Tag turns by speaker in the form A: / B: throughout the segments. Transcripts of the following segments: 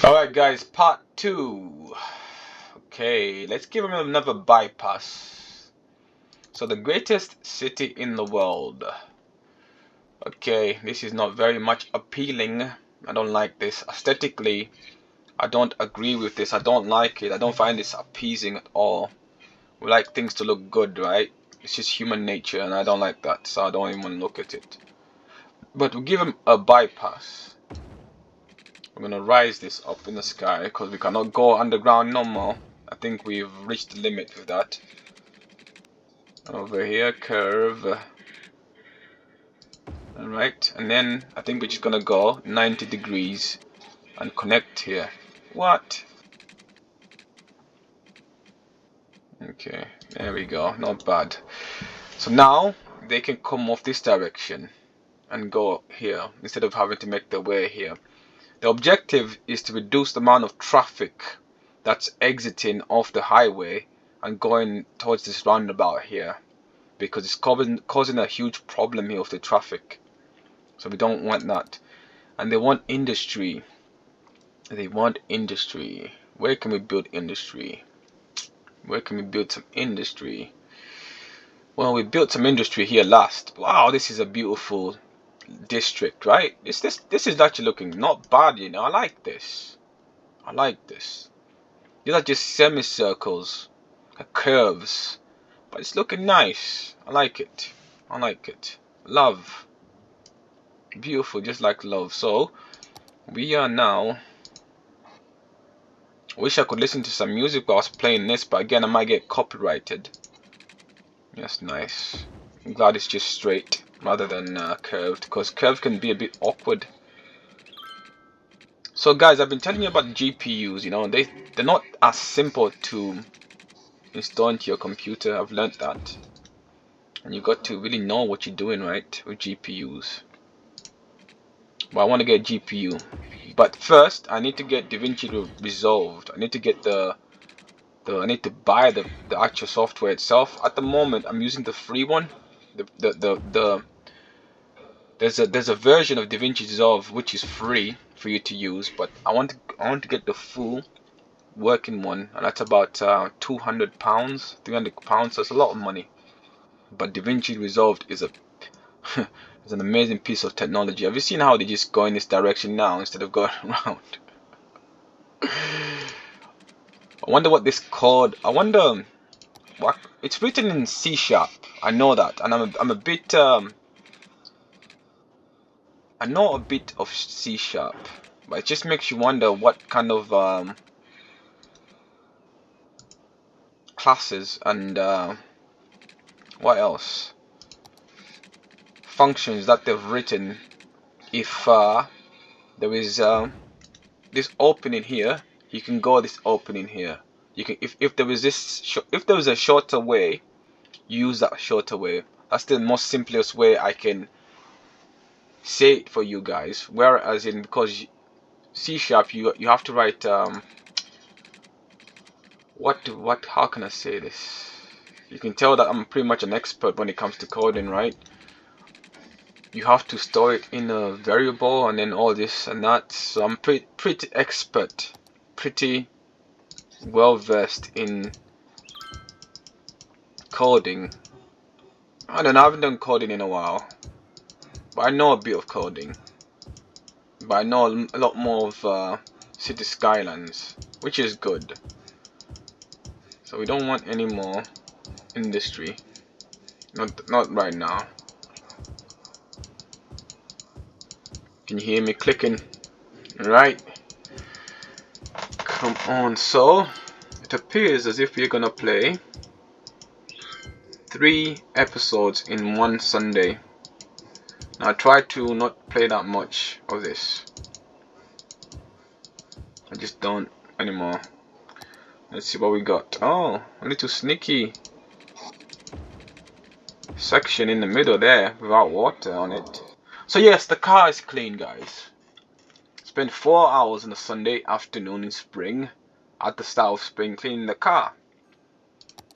A: Alright guys, part 2. Okay, let's give him another bypass. So the greatest city in the world. Okay, this is not very much appealing. I don't like this. Aesthetically, I don't agree with this. I don't like it. I don't find this appeasing at all. We like things to look good, right? It's just human nature and I don't like that, so I don't even want to look at it. But we'll give him a bypass. We're gonna rise this up in the sky because we cannot go underground no more. I think we've reached the limit with that. Over here, curve. Alright, and then I think we're just gonna go 90 degrees and connect here. What? Okay, there we go, not bad. So now they can come off this direction and go here instead of having to make their way here. The objective is to reduce the amount of traffic that's exiting off the highway and going towards this roundabout here, because it's causing a huge problem here with the traffic. So we don't want that. And they want industry. They want industry. Where can we build industry? Where can we build some industry? Well, we built some industry here last. Wow, this is a beautiful district, right? This is actually looking not bad, you know. I like this. I like this. These are just semicircles, curves, but it's looking nice. I like it. I like it. Love. Beautiful, just like love. So we are now. Wish I could listen to some music while I was playing this, but again I might get copyrighted. That's nice. I'm glad it's just straight rather than curved, because curved can be a bit awkward. So guys, I've been telling you about GPUs. You know, they're not as simple to install into your computer. I've learned that, and you got to really know what you're doing, right, with GPUs. But I want to get GPU, but first I need to get DaVinci Resolved. I need to get I need to buy the actual software itself. At the moment I'm using the free one. There's a version of DaVinci Resolve which is free for you to use, but I want to get the full working one, and that's about £200, £300. So it's a lot of money. But DaVinci Resolved is a is an amazing piece of technology. Have you seen how they just go in this direction now instead of going around? I wonder what this code. I wonder what it's written in C#. I know that, and I'm a bit I know a bit of C#, but it just makes you wonder what kind of classes and what else functions that they've written. If there is this opening here, you can go this opening here. You can if there was if there was a shorter way, use that shorter way. That's the most simplest way I can say it for you guys. Whereas in, because C# you have to write how can I say this? You can tell that I'm pretty much an expert when it comes to coding, right? You have to store it in a variable and then all this and that. So I'm pretty expert, pretty well versed in coding. I don't know, I haven't done coding in a while, but I know a bit of coding. But I know a lot more of City Skylines, which is good. So we don't want any more industry. Not right now. Can you hear me clicking? Right. Come on. So it appears as if we're gonna play 3 episodes in one Sunday. Now I try to not play that much of this. I just don't anymore. Let's see what we got. Oh, a little sneaky section in the middle there without water on it. So yes, the car is clean, guys. Spent 4 hours on a Sunday afternoon in spring, at the start of spring, cleaning the car.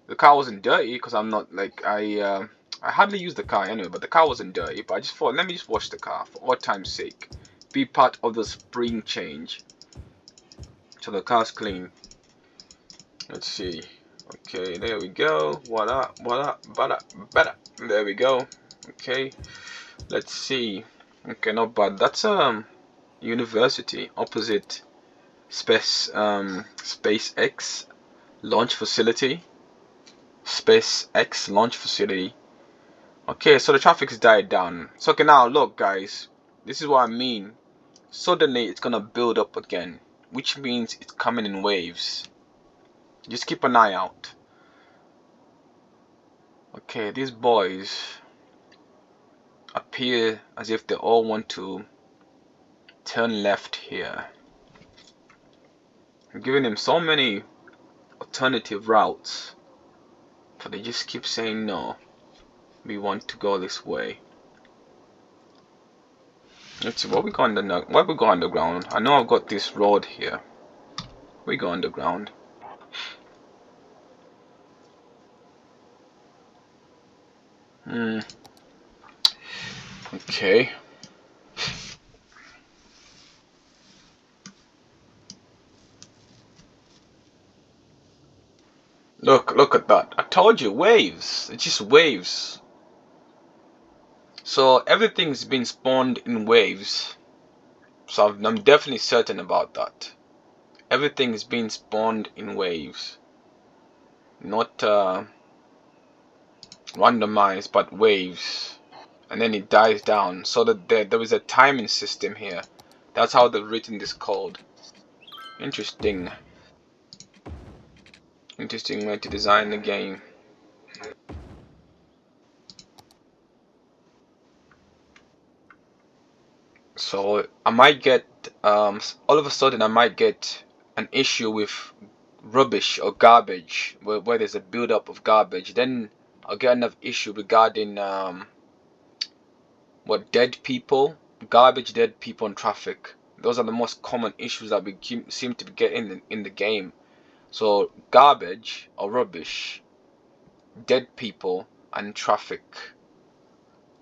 A: The car wasn't dirty because I'm not like I hardly use the car anyway, but the car wasn't dirty. But I just thought, let me just wash the car for all time's sake, be part of the spring change. So the car's clean. Let's see. Okay, there we go. Voila, voila, bada, bada. There we go. Okay, let's see. Okay, not bad. That's university opposite SpaceX launch facility. SpaceX launch facility. Okay, so the traffic's died down. So okay, now look, guys. This is what I mean. Suddenly it's gonna build up again, which means it's coming in waves. Just keep an eye out. Okay, these boys appear as if they all want to turn left here. I'm giving them so many alternative routes, but they just keep saying no. We want to go this way. Let's see what we got underground. I know I've got this road here. We go underground. Okay. Look at that. I told you, waves. It's just waves. So everything's been spawned in waves. So I'm definitely certain about that. Everything's been spawned in waves. Not randomized, but waves. And then it dies down. So that there is a timing system here. That's how they've written this code. Interesting. Interesting way to design the game. So I might get all of a sudden I might get an issue with rubbish or garbage where there's a build-up of garbage. Then I'll get another issue regarding what dead people, garbage, dead people, and traffic. Those are the most common issues that we seem to be getting in the game. So garbage or rubbish, dead people, and traffic.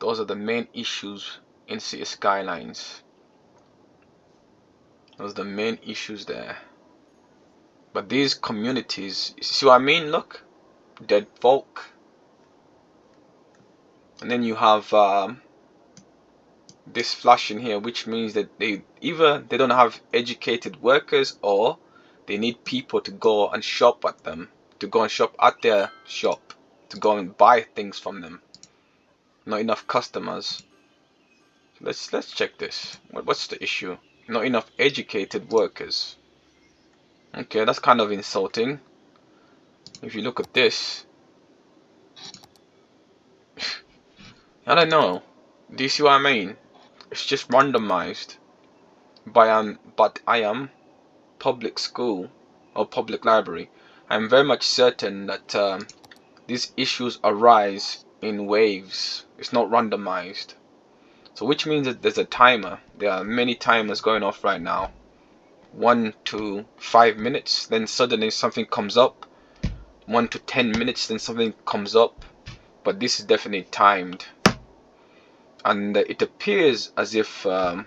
A: Those are the main issues in City Skylines. Those are the main issues there. But these communities, you see what I mean? Look, dead folk. And then you have this flashing here, which means that they don't have educated workers, or they need people to go and shop at them, to go and shop at their shop, to go and buy things from them. Not enough customers. Let's check this. What's the issue? Not enough educated workers. Okay, that's kind of insulting. If you look at this, I don't know. Do you see what I mean? It's just randomized. But I am public school or public library. I'm very much certain that these issues arise in waves. It's not randomized. So which means that there's a timer. There are many timers going off right now. 1 to 5 minutes, then suddenly something comes up. 1 to 10 minutes, then something comes up. But this is definitely timed. And it appears as if the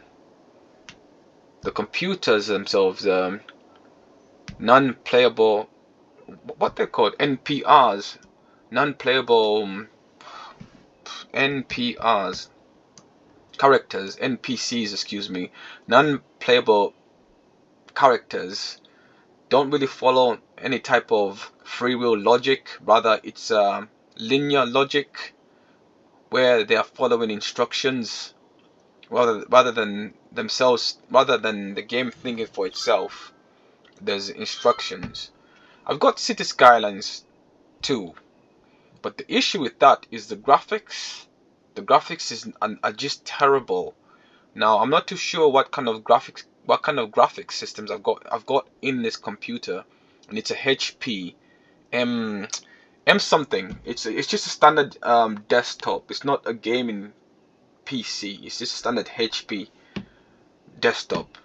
A: computers themselves, non-playable, what they're called, NPRs, non-playable NPRs, characters, NPCs, excuse me, non-playable characters don't really follow any type of free will logic. Rather, it's linear logic where they are following instructions rather than the game thinking for itself. There's instructions. I've got City Skylines 2, but the issue with that is the graphics. The graphics are just terrible. Now I'm not too sure what kind of graphics systems I've got in this computer, and it's a HP M something. It's just a standard desktop. It's not a gaming PC. It's just a standard HP desktop,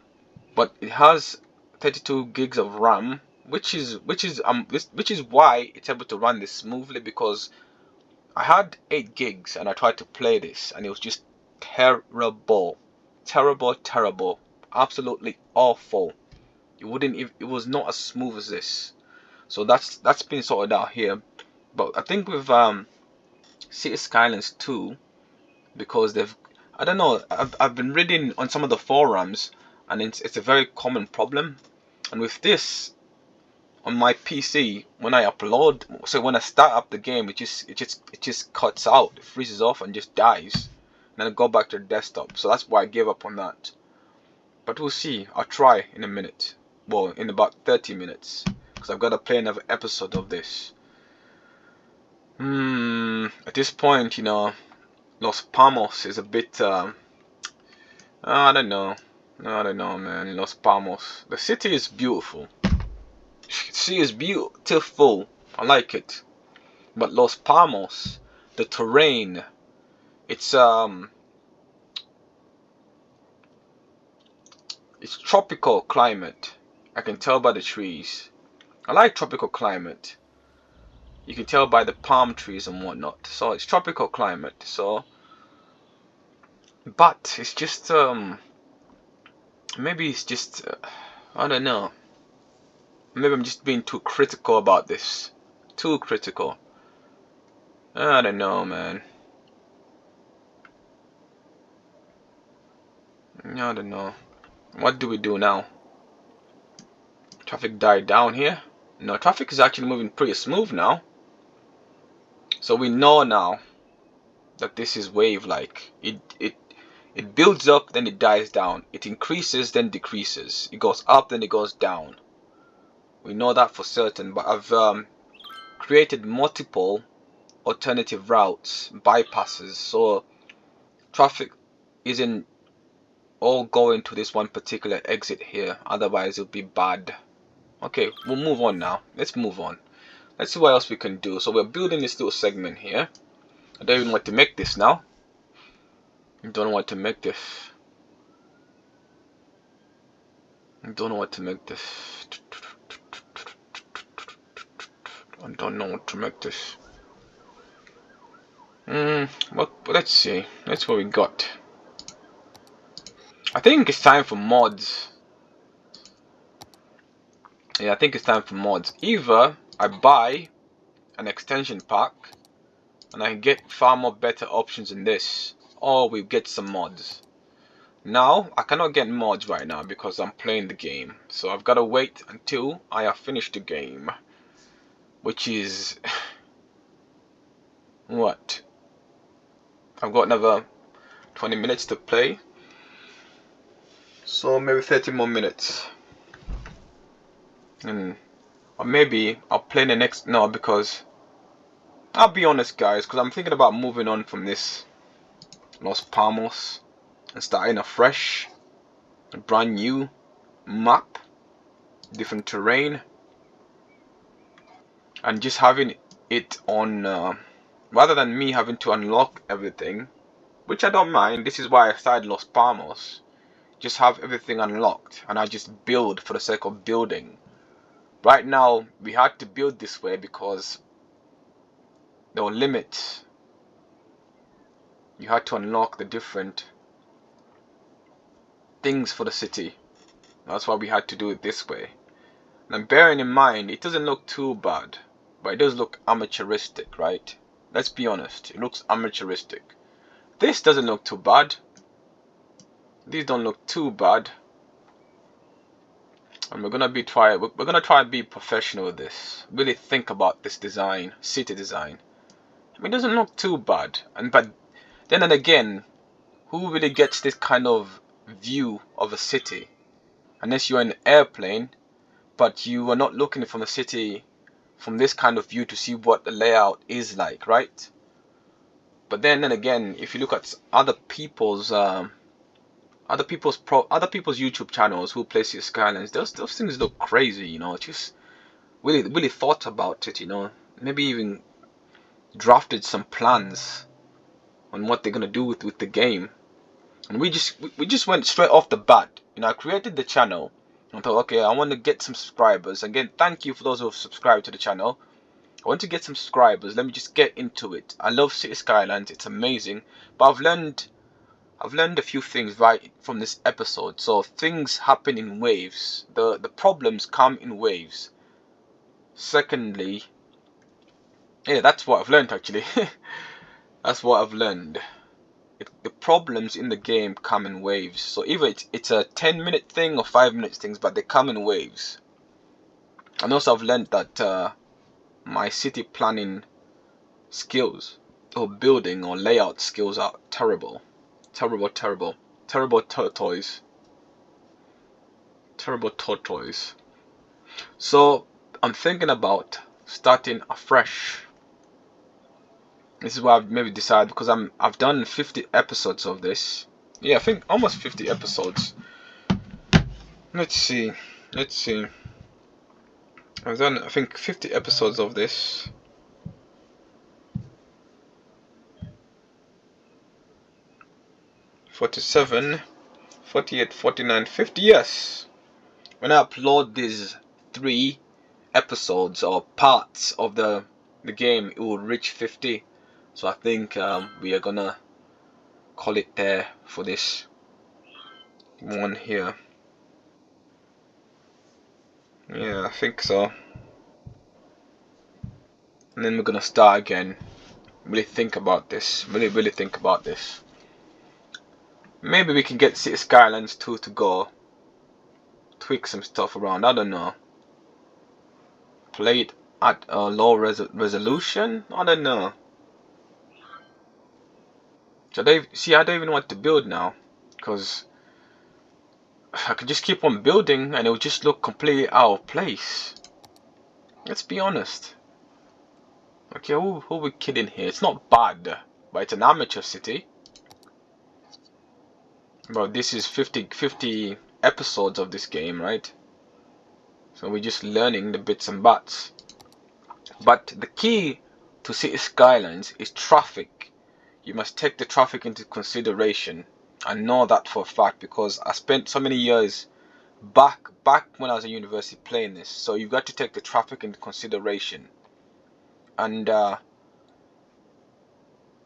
A: but it has 32 gigs of RAM, which is why it's able to run this smoothly, because I had 8 gigs and I tried to play this and it was just terrible, absolutely awful. it was not as smooth as this. So that's been sorted out here. But I think with City Skylines 2, because I don't know, I've been reading on some of the forums, and it's a very common problem. And with this on my PC, when I upload, so when I start up the game, it just cuts out, it freezes off and just dies. And then I go back to the desktop. So that's why I gave up on that. But we'll see. I'll try in a minute. Well, in about 30 minutes, because I've got to play another episode of this. At this point, you know, Los Palmos is a bit, I don't know, man. Los Palmos, the city is beautiful. She is beautiful. I like it. But Los Palmos, the terrain, it's tropical climate. I can tell by the trees. I like tropical climate. You can tell by the palm trees and whatnot. So it's tropical climate. So, but it's just maybe it's just I don't know. Maybe I'm just being too critical about this. Too critical. I don't know, man. I don't know. What do we do now? Traffic died down here. No, traffic is actually moving pretty smooth now. So we know now that this is wave-like. It builds up, then it dies down. It increases, then decreases. It goes up, then it goes down. We know that for certain. But I've created multiple alternative routes, bypasses, so traffic isn't all going to this one particular exit here. Otherwise, it'll be bad. Okay, we'll move on now. Let's move on. Let's see what else we can do. So we're building this little segment here. I don't even want to make this now. I don't know what to make this. I don't know what to make this. I don't know what to make this. Well, let's see. That's what we got. I think it's time for mods. Yeah, I think it's time for mods. Either I buy an extension pack and I get far more better options than this, or we get some mods. Now, I cannot get mods right now because I'm playing the game. So I've got to wait until I have finished the game. Which is... what? I've got another 20 minutes to play. So maybe 30 more minutes. Or maybe I'll play the next... no, because... I'll be honest, guys, because I'm thinking about moving on from this Los Palmos and starting afresh, a brand new map, different terrain, and just having it on, rather than me having to unlock everything, which I don't mind. This is why I started Los Palmos. Just have everything unlocked, and I just build for the sake of building. Right now, we had to build this way because there were limits. You had to unlock the different things for the city. That's why we had to do it this way. And bearing in mind, it doesn't look too bad, but it does look amateuristic, right? Let's be honest, it looks amateuristic. This doesn't look too bad. These don't look too bad. And we're gonna try and be professional with this. Really think about this design, city design. I mean, it doesn't look too bad. But then and again, who really gets this kind of view of a city? Unless you're in an airplane, but you are not looking from the city from this kind of view to see what the layout is like, right? But then and again, if you look at other people's YouTube channels who play City Skylines, those things look crazy, you know. Just really thought about it, you know. Maybe even drafted some plans on what they're gonna do with the game. And we just went straight off the bat. You know, I created the channel and I thought, okay, I want to get some subscribers. Again, thank you for those who have subscribed to the channel. I want to get some subscribers. Let me just get into it. I love City Skylines, it's amazing. But I've I've learned a few things right from this episode. So things happen in waves. The problems come in waves. Secondly, yeah, that's what I've learned actually. That's what I've learned. The problems in the game come in waves. So either it's a 10-minute thing or 5-minute things, but they come in waves. And also I've learned that my city planning skills or building or layout skills are terrible. Terrible tortoise. So I'm thinking about starting afresh. This is why I've maybe decided, because I've done 50 episodes of this. Yeah, I think almost 50 episodes. Let's see. I've done, I think, 50 episodes of this. 47, 48, 49, 50. Yes. When I upload these 3 episodes or parts of the game, it will reach 50. So I think we are gonna call it there for this one here. Yeah, I think so. And then we're gonna start again. Really think about this. Really think about this. Maybe we can get City Skylines 2 to go. Tweak some stuff around. I don't know. Play it at a low resolution. I don't know. So I don't even know what to build now, because I could just keep on building and it would just look completely out of place. Let's be honest. Okay, who are we kidding here? It's not bad, but it's an amateur city. Bro, this is 50 episodes of this game, right? So we're just learning the bits and bats. But the key to City Skylines is traffic. You must take the traffic into consideration. I know that for a fact because I spent so many years back when I was at university playing this. So you've got to take the traffic into consideration. And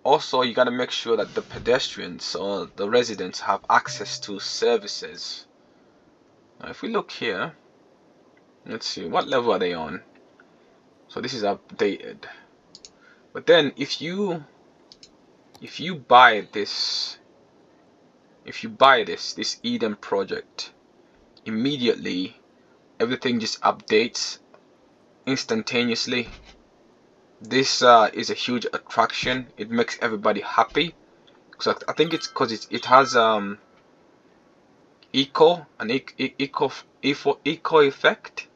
A: also you got to make sure that the pedestrians or the residents have access to services. Now if we look here, let's see, what level are they on? So this is updated. But then if you buy this Eden project, immediately everything just updates instantaneously. This is a huge attraction. It makes everybody happy. So I think it's because it has eco effect.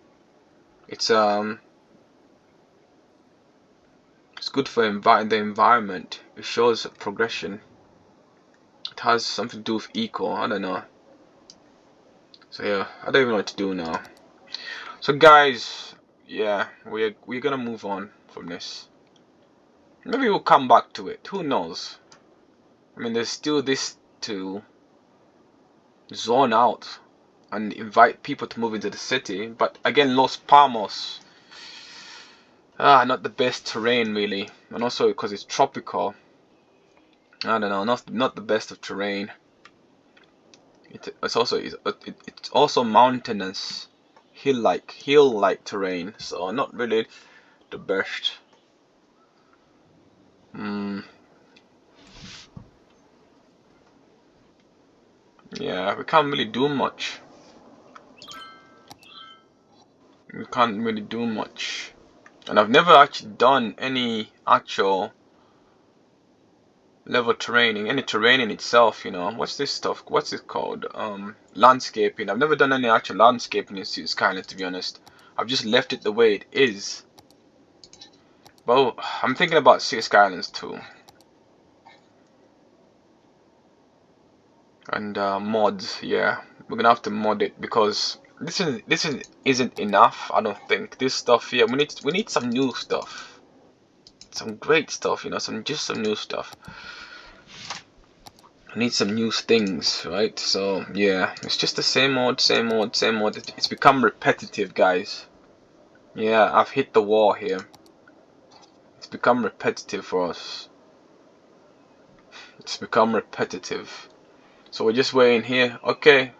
A: It's good for the environment. It shows progression. It has something to do with eco. I don't know. So yeah, I don't even know what to do now. So guys, yeah, we're gonna move on from this. Maybe we'll come back to it. Who knows? I mean, there's still this to zone out and invite people to move into the city. But again, Los Palmos, not the best terrain really, and also because it's tropical. I don't know, not the best of terrain. It's also mountainous, hill-like terrain, so not really the best. Yeah, we can't really do much. And I've never actually done any actual level terraining, any terrain in itself, you know. What's this stuff? What's it called? Landscaping. I've never done any actual landscaping in Cities Skylines, to be honest. I've just left it the way it is. But I'm thinking about Cities Skylines too. And mods, yeah. We're gonna have to mod it because this isn't enough. I don't think this stuff here. We need some new stuff, some great stuff. You know, some new stuff. I need some new things, right? So yeah, it's just the same old. It's become repetitive, guys. Yeah, I've hit the wall here. It's become repetitive for us. It's become repetitive. So we're just waiting here. Okay,